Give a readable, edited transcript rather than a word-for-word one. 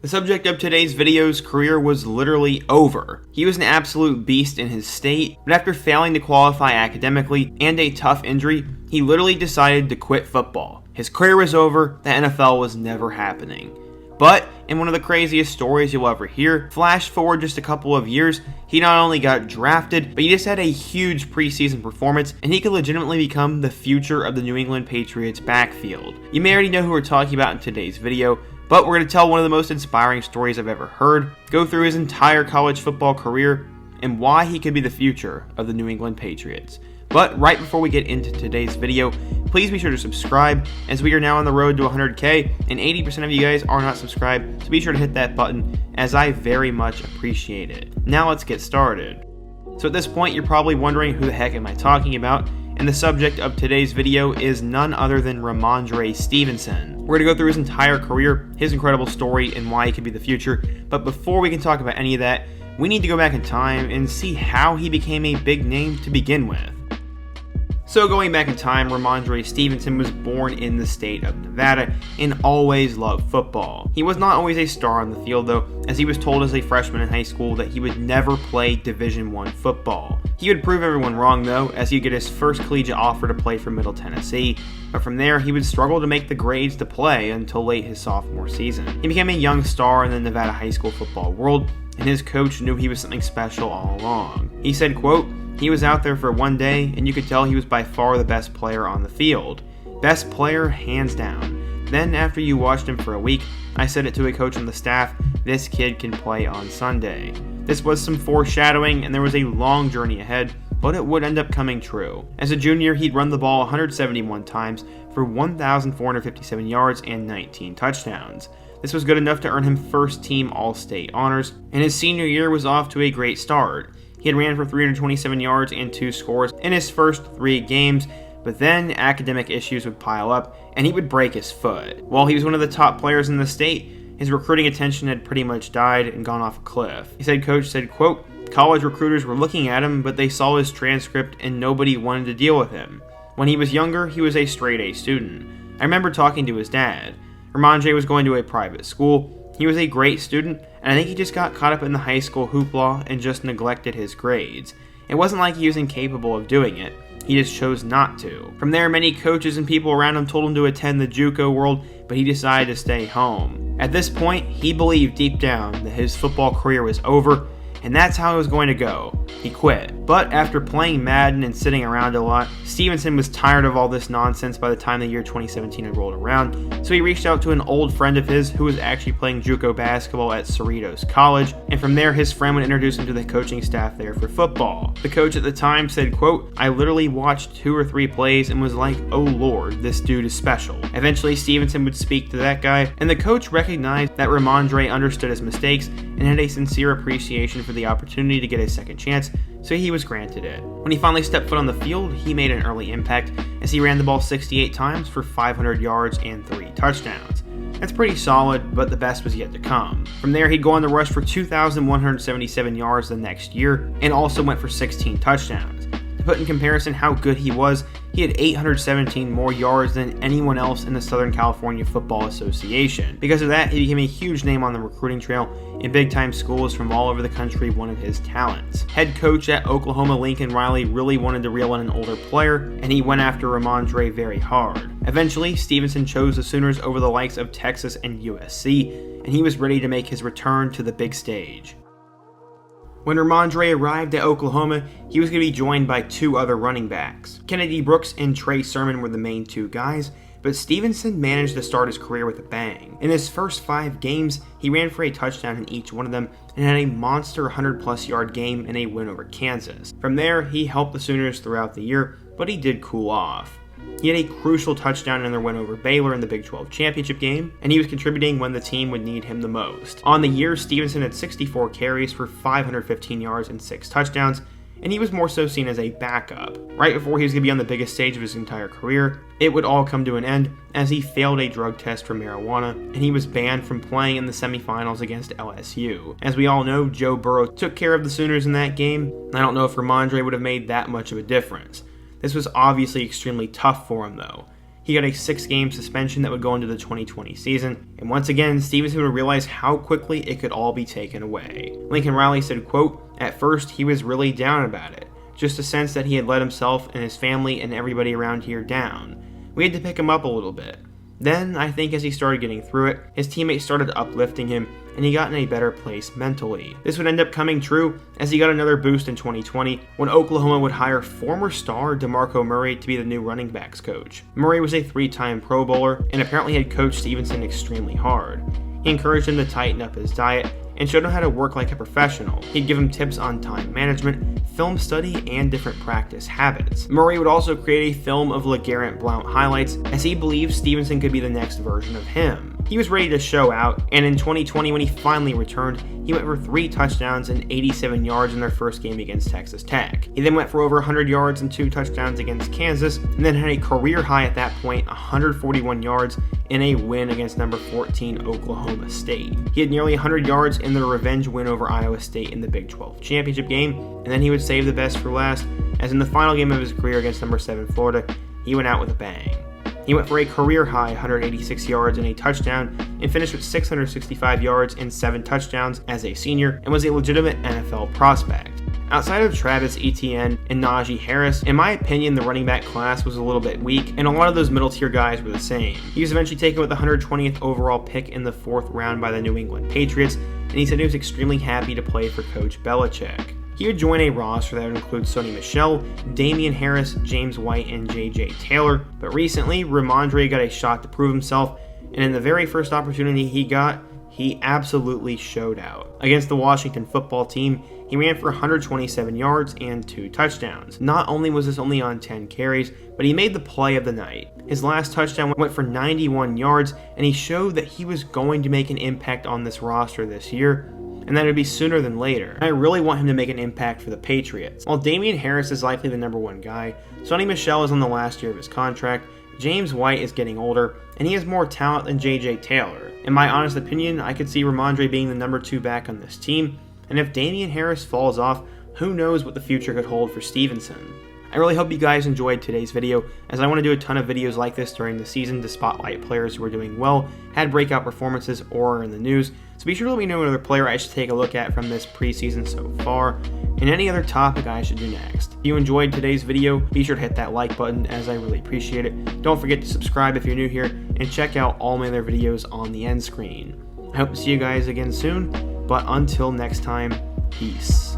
The subject of today's video's career was literally over. He was an absolute beast in his state, but after failing to qualify academically and a tough injury, he literally decided to quit football. His career was over, the NFL was never happening. But, in one of the craziest stories you'll ever hear, flash forward just a couple of years, he not only got drafted, but he just had a huge preseason performance, and he could legitimately become the future of the New England Patriots backfield. You may already know who we're talking about in today's video, but we're going to tell one of the most inspiring stories I've ever heard, go through his entire college football career, and why he could be the future of the New England Patriots. But right before we get into today's video, please be sure to subscribe, as we are now on the road to 100K, and 80% of you guys are not subscribed, so be sure to hit that button, as I very much appreciate it. Now let's get started. So at this point, you're probably wondering who the heck am I talking about, and the subject of today's video is none other than Rhamondre Stevenson. We're going to go through his entire career, his incredible story, and why he could be the future, but before we can talk about any of that, we need to go back in time and see how he became a big name to begin with. So going back in time, Rhamondre Stevenson was born in the state of Nevada and always loved football. He was not always a star on the field though, as he was told as a freshman in high school that he would never play Division I football. He would prove everyone wrong though, as he'd get his first collegiate offer to play for Middle Tennessee, but from there he would struggle to make the grades to play until late his sophomore season. He became a young star in the Nevada high school football world, and his coach knew he was something special all along. He said, quote, "He was out there for one day, and you could tell he was by far the best player on the field. Best player, hands down. Then, after you watched him for a week, I said it to a coach on the staff, this kid can play on Sunday." This was some foreshadowing, and there was a long journey ahead, but it would end up coming true. As a junior, he'd run the ball 171 times for 1,457 yards and 19 touchdowns. This was good enough to earn him first-team All-State honors, and his senior year was off to a great start. He had ran for 327 yards and 2 scores in his first 3 games, but then academic issues would pile up and he would break his foot. While he was one of the top players in the state, his recruiting attention had pretty much died and gone off a cliff. His head coach said, quote, "College recruiters were looking at him, but they saw his transcript and nobody wanted to deal with him. When he was younger, he was a straight A student. I remember talking to his dad. Rhamondre was going to a private school. He was a great student, and I think he just got caught up in the high school hoopla and just neglected his grades. It wasn't like he was incapable of doing it. He just chose not to." From there, many coaches and people around him told him to attend the JUCO world, but he decided to stay home. At this point, he believed deep down that his football career was over, and that's how it was going to go. He quit. But after playing Madden and sitting around a lot, Stevenson was tired of all this nonsense by the time the year 2017 had rolled around, so he reached out to an old friend of his who was actually playing JUCO basketball at Cerritos College, and from there his friend would introduce him to the coaching staff there for football. The coach at the time said, quote, "I literally watched 2 or 3 plays and was like, oh lord, this dude is special." Eventually Stevenson would speak to that guy, and the coach recognized that Rhamondre understood his mistakes and had a sincere appreciation for the opportunity to get a second chance, so he was granted it. When he finally stepped foot on the field, he made an early impact as he ran the ball 68 times for 500 yards and 3 touchdowns. That's pretty solid, but the best was yet to come. From there, he'd go on the rush for 2,177 yards the next year, and also went for 16 touchdowns. To put in comparison how good he was, he had 817 more yards than anyone else in the Southern California Football Association. Because of that, he became a huge name on the recruiting trail, and big-time schools from all over the country wanted his talents. Head coach at Oklahoma, Lincoln Riley, really wanted to reel in an older player, and he went after Rhamondre very hard. Eventually, Stevenson chose the Sooners over the likes of Texas and USC, and he was ready to make his return to the big stage. When Rhamondre arrived at Oklahoma, he was going to be joined by 2 other running backs. Kennedy Brooks and Trey Sermon were the main 2 guys, but Stevenson managed to start his career with a bang. In his first 5 games, he ran for a touchdown in each one of them and had a monster 100-plus yard game in a win over Kansas. From there, he helped the Sooners throughout the year, but he did cool off. He had a crucial touchdown in their win over Baylor in the Big 12 championship game, and he was contributing when the team would need him the most. On the year, Stevenson had 64 carries for 515 yards and 6 touchdowns, and he was more so seen as a backup. Right before he was going to be on the biggest stage of his entire career, it would all come to an end as he failed a drug test for marijuana, and he was banned from playing in the semifinals against LSU. As we all know, Joe Burrow took care of the Sooners in that game. I don't know if Rhamondre would have made that much of a difference. This was obviously extremely tough for him though. He got a 6-game suspension that would go into the 2020 season, and once again, Stevenson would realize how quickly it could all be taken away. Lincoln Riley said, quote, "At first, he was really down about it. Just a sense that he had let himself and his family and everybody around here down. We had to pick him up a little bit. Then, I think as he started getting through it, his teammates started uplifting him, and he got in a better place mentally." This would end up coming true as he got another boost in 2020 when Oklahoma would hire former star DeMarco Murray to be the new running backs coach. Murray was a 3-time Pro Bowler and apparently had coached Stevenson extremely hard. He encouraged him to tighten up his diet and showed him how to work like a professional. He'd give him tips on time management, film study, and different practice habits. Murray would also create a film of LeGarrette Blount highlights as he believed Stevenson could be the next version of him. He was ready to show out, and in 2020 when he finally returned, he went for 3 touchdowns and 87 yards in their first game against Texas Tech. He then went for over 100 yards and 2 touchdowns against Kansas, and then had a career high at that point, 141 yards in a win against number 14 Oklahoma State. He had nearly 100 yards in their revenge win over Iowa State in the Big 12 championship game, and then he would save the best for last, as in the final game of his career against number 7 Florida, he went out with a bang. He went for a career-high 186 yards and a touchdown, and finished with 665 yards and 7 touchdowns as a senior, and was a legitimate NFL prospect. Outside of Travis Etienne and Najee Harris, in my opinion, the running back class was a little bit weak, and a lot of those middle-tier guys were the same. He was eventually taken with the 120th overall pick in the 4th round by the New England Patriots, and he said he was extremely happy to play for Coach Belichick. He would join a roster that would include Sonny Michel, Damian Harris, James White, and J.J. Taylor, but recently, Rhamondre got a shot to prove himself, and in the very first opportunity he got, he absolutely showed out. Against the Washington football team, he ran for 127 yards and 2 touchdowns. Not only was this only on 10 carries, but he made the play of the night. His last touchdown went for 91 yards, and he showed that he was going to make an impact on this roster this year, and that it would be sooner than later. I really want him to make an impact for the Patriots. While Damian Harris is likely the number 1 guy, Sonny Michel is on the last year of his contract, James White is getting older, and he has more talent than J.J. Taylor. In my honest opinion, I could see Rhamondre being the number 2 back on this team, and if Damian Harris falls off, who knows what the future could hold for Stevenson. I really hope you guys enjoyed today's video, as I want to do a ton of videos like this during the season to spotlight players who are doing well, had breakout performances, or are in the news, so be sure to let me know another player I should take a look at from this preseason so far, and any other topic I should do next. If you enjoyed today's video, be sure to hit that like button, as I really appreciate it. Don't forget to subscribe if you're new here, and check out all my other videos on the end screen. I hope to see you guys again soon, but until next time, peace.